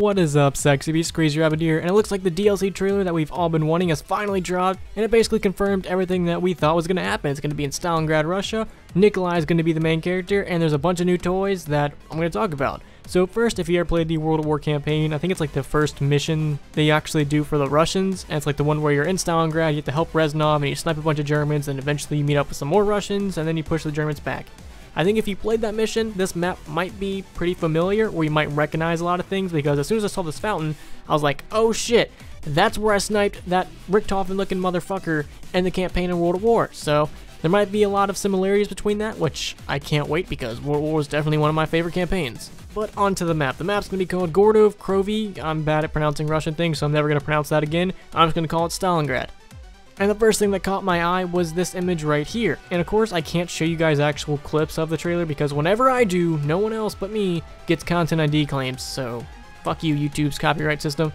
What is up, Sexy Beast? Crazy Rabbit here, and it looks like the DLC trailer that we've all been wanting has finally dropped, and it basically confirmed everything that we thought was going to happen. It's going to be in Stalingrad, Russia. Nikolai is going to be the main character, and there's a bunch of new toys that I'm going to talk about. So first, if you ever played the World at War campaign, I think it's like the first mission they actually do for the Russians, and it's like the one where you're in Stalingrad, you have to help Reznov, and you snipe a bunch of Germans, and eventually you meet up with some more Russians, and then you push the Germans back. I think if you played that mission, this map might be pretty familiar, or you might recognize a lot of things, because as soon as I saw this fountain, I was like, oh shit, that's where I sniped that Richthofen looking motherfucker in the campaign in World at War. So there might be a lot of similarities between that, which I can't wait, because World at War is definitely one of my favorite campaigns. But onto the map. The map's going to be called Gorod Krovi. I'm bad at pronouncing Russian things, so I'm never going to pronounce that again. I'm just going to call it Stalingrad. And the first thing that caught my eye was this image right here. And of course, I can't show you guys actual clips of the trailer because whenever I do, no one else but me gets content ID claims. So, fuck you, YouTube's copyright system.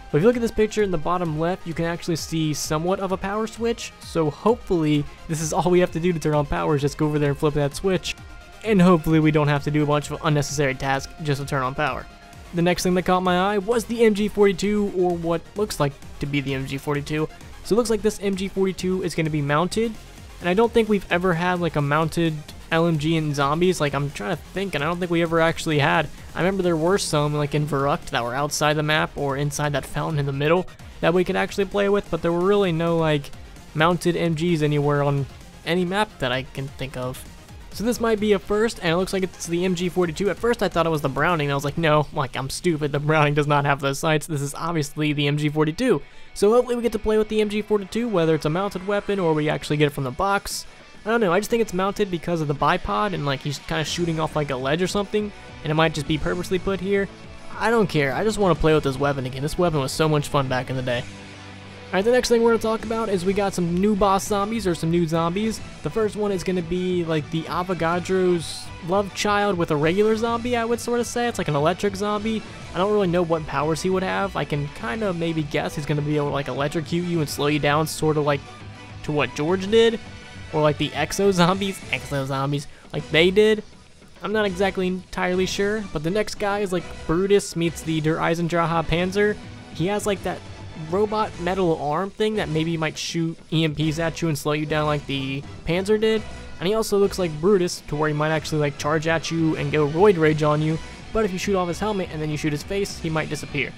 But if you look at this picture in the bottom left, you can actually see somewhat of a power switch. So hopefully, this is all we have to do to turn on power is just go over there and flip that switch. And hopefully we don't have to do a bunch of unnecessary tasks just to turn on power. The next thing that caught my eye was the MG42, or what looks like to be the MG42. So it looks like this MG42 is going to be mounted, and I don't think we've ever had like a mounted LMG in zombies. Like, I'm trying to think, and I don't think we ever actually had. I remember there were some like in Verrucht that were outside the map or inside that fountain in the middle that we could actually play with, but there were really no like mounted MGs anywhere on any map that I can think of. So this might be a first, and it looks like it's the MG42. At first I thought it was the Browning, and I was like, no, like, I'm stupid, the Browning does not have those sights. This is obviously the MG42. So hopefully we get to play with the MG42, whether it's a mounted weapon or we actually get it from the box. I don't know, I just think it's mounted because of the bipod, and like he's kind of shooting off like a ledge or something, and it might just be purposely put here. I don't care, I just want to play with this weapon again. This weapon was so much fun back in the day. Alright, the next thing we're going to talk about is we got some new boss zombies, or some new zombies. The first one is going to be like the Avogadro's love child with a regular zombie, I would sort of say. It's like an electric zombie. I don't really know what powers he would have. I can kind of maybe guess he's going to be able to like electrocute you and slow you down, sort of like to what George did. Or like the exo zombies, like they did. I'm not exactly entirely sure, but the next guy is like Brutus meets the Der Eisendrache Panzer. He has like that robot metal arm thing that maybe might shoot EMPs at you and slow you down like the Panzer did, and he also looks like Brutus to where he might actually like charge at you and go roid rage on you, but if you shoot off his helmet and then you shoot his face, he might disappear.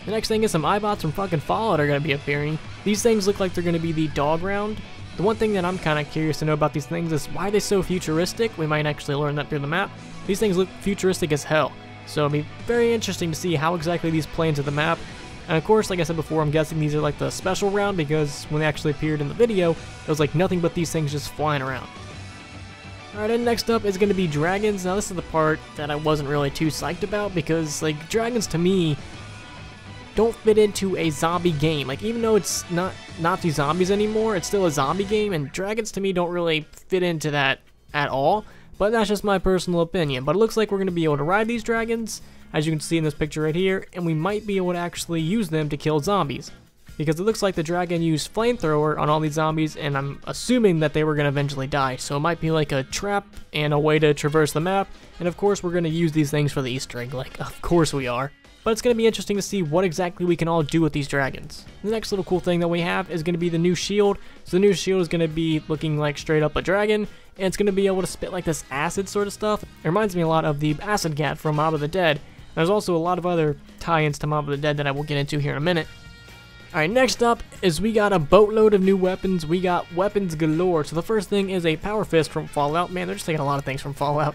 The next thing is some iBots from fucking Fallout are going to be appearing. These things look like they're going to be the dog round. The one thing that I'm kind of curious to know about these things is why they're so futuristic. We might actually learn that through the map. These things look futuristic as hell, so it'll be very interesting to see how exactly these play into the map. And of course, like I said before, I'm guessing these are like the special round, because when they actually appeared in the video, it was like nothing but these things just flying around. Alright, and next up is going to be dragons. Now this is the part that I wasn't really too psyched about, because like dragons to me don't fit into a zombie game. Like, even though it's not Nazi zombies anymore, it's still a zombie game, and dragons to me don't really fit into that at all. But that's just my personal opinion. But it looks like we're going to be able to ride these dragons, as you can see in this picture right here, and we might be able to actually use them to kill zombies. Because it looks like the dragon used flamethrower on all these zombies, and I'm assuming that they were going to eventually die. So it might be like a trap and a way to traverse the map, and of course we're going to use these things for the Easter egg, like of course we are. But it's going to be interesting to see what exactly we can all do with these dragons. The next little cool thing that we have is going to be the new shield. So the new shield is going to be looking like straight up a dragon, and it's going to be able to spit like this acid sort of stuff. It reminds me a lot of the acid cat from Mob of the Dead. There's also a lot of other tie-ins to Mob of the Dead that I will get into here in a minute. Alright, next up is we got a boatload of new weapons. We got weapons galore. So the first thing is a power fist from Fallout. Man, they're just taking a lot of things from Fallout.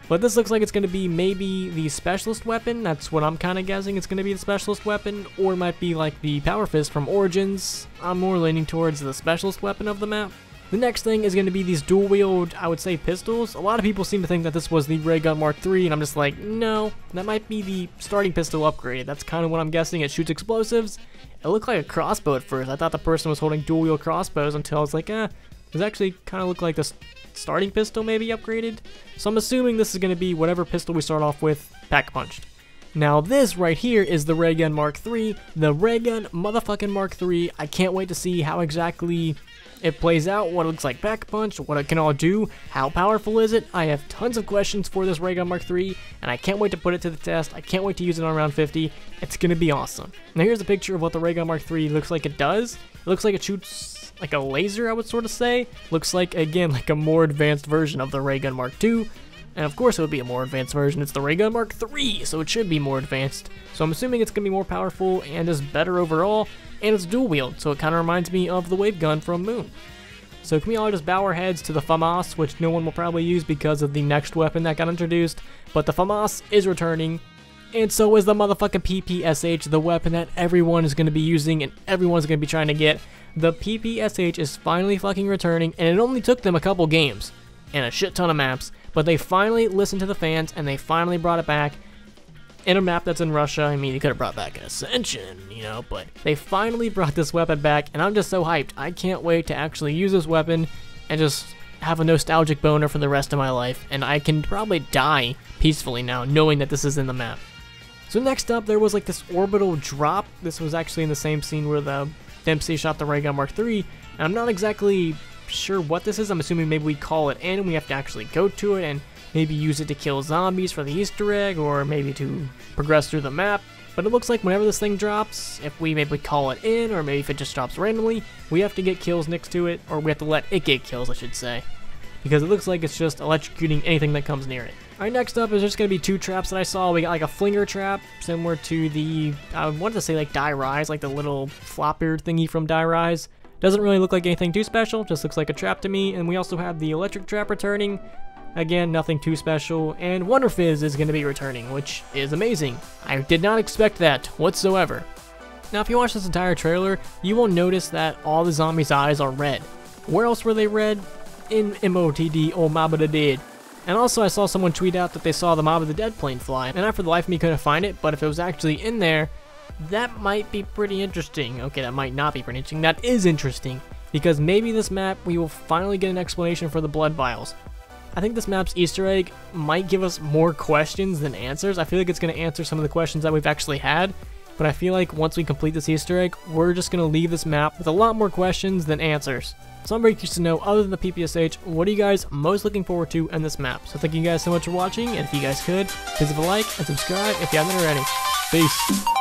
But this looks like it's going to be maybe the specialist weapon. That's what I'm kind of guessing. It's going to be the specialist weapon, or it might be like the power fist from Origins. I'm more leaning towards the specialist weapon of the map. The next thing is going to be these dual-wield, I would say, pistols. A lot of people seem to think that this was the Raygun Mark III, and I'm just like, no, that might be the starting pistol upgrade. That's kind of what I'm guessing. It shoots explosives. It looked like a crossbow at first. I thought the person was holding dual-wield crossbows until I was like, it actually kind of looked like the starting pistol maybe upgraded. So I'm assuming this is going to be whatever pistol we start off with, pack-punched. Now this right here is the Raygun Mark III, the Raygun motherfucking Mark III. I can't wait to see how exactly it plays out, what it looks like pack punch, what it can all do, how powerful is it. I have tons of questions for this Raygun Mark III, and I can't wait to put it to the test. I can't wait to use it on round 50. It's gonna be awesome. Now here's a picture of what the Raygun Mark III looks like it does. It looks like it shoots like a laser, I would sort of say. Looks like, again, like a more advanced version of the Raygun Mark II. And of course it would be a more advanced version. It's the Raygun Mark III, so it should be more advanced. So I'm assuming it's going to be more powerful and is better overall, and it's dual wield, so it kind of reminds me of the wave gun from Moon. So can we all just bow our heads to the Ppsh, which no one will probably use because of the next weapon that got introduced, but the Ppsh is returning, and so is the motherfucking Ppsh, the weapon that everyone is going to be using and everyone's going to be trying to get. The Ppsh is finally fucking returning, and it only took them a couple games and a shit ton of maps, but they finally listened to the fans and they finally brought it back in a map that's in Russia. I mean, they could have brought back Ascension, you know, but they finally brought this weapon back, and I'm just so hyped. I can't wait to actually use this weapon and just have a nostalgic boner for the rest of my life, and I can probably die peacefully now knowing that this is in the map. So next up, there was like this Orbital Drop. This was actually in the same scene where the Dempsey shot the Raygun Mark III, and I'm not exactly sure what this is. I'm assuming maybe we call it in and we have to actually go to it and maybe use it to kill zombies for the Easter egg, or maybe to progress through the map. But it looks like whenever this thing drops, if we maybe call it in, or maybe if it just drops randomly, we have to get kills next to it, or we have to let it get kills, I should say, because it looks like it's just electrocuting anything that comes near it. Alright, next up is just going to be two traps that I saw. We got like a flinger trap, similar to the, I wanted to say like Die Rise, like the little flopper thingy from Die Rise. Doesn't really look like anything too special, just looks like a trap to me. And we also have the electric trap returning. Again, nothing too special. And Wonder Fizz is going to be returning, which is amazing. I did not expect that whatsoever. Now, if you watch this entire trailer, you will notice that all the zombies' eyes are red. Where else were they red? In MOTD or Mob of the Dead. And also, I saw someone tweet out that they saw the Mob of the Dead plane fly, and I for the life of me couldn't find it, but if it was actually in there, that might be pretty interesting. Okay, that might not be pretty interesting. That is interesting, because maybe this map, we will finally get an explanation for the blood vials. I think this map's Easter egg might give us more questions than answers. I feel like it's going to answer some of the questions that we've actually had, but I feel like once we complete this Easter egg, we're just going to leave this map with a lot more questions than answers. So I'm very curious to know, other than the Ppsh, what are you guys most looking forward to in this map? So thank you guys so much for watching, and if you guys could, please leave a like and subscribe if you haven't already. Peace.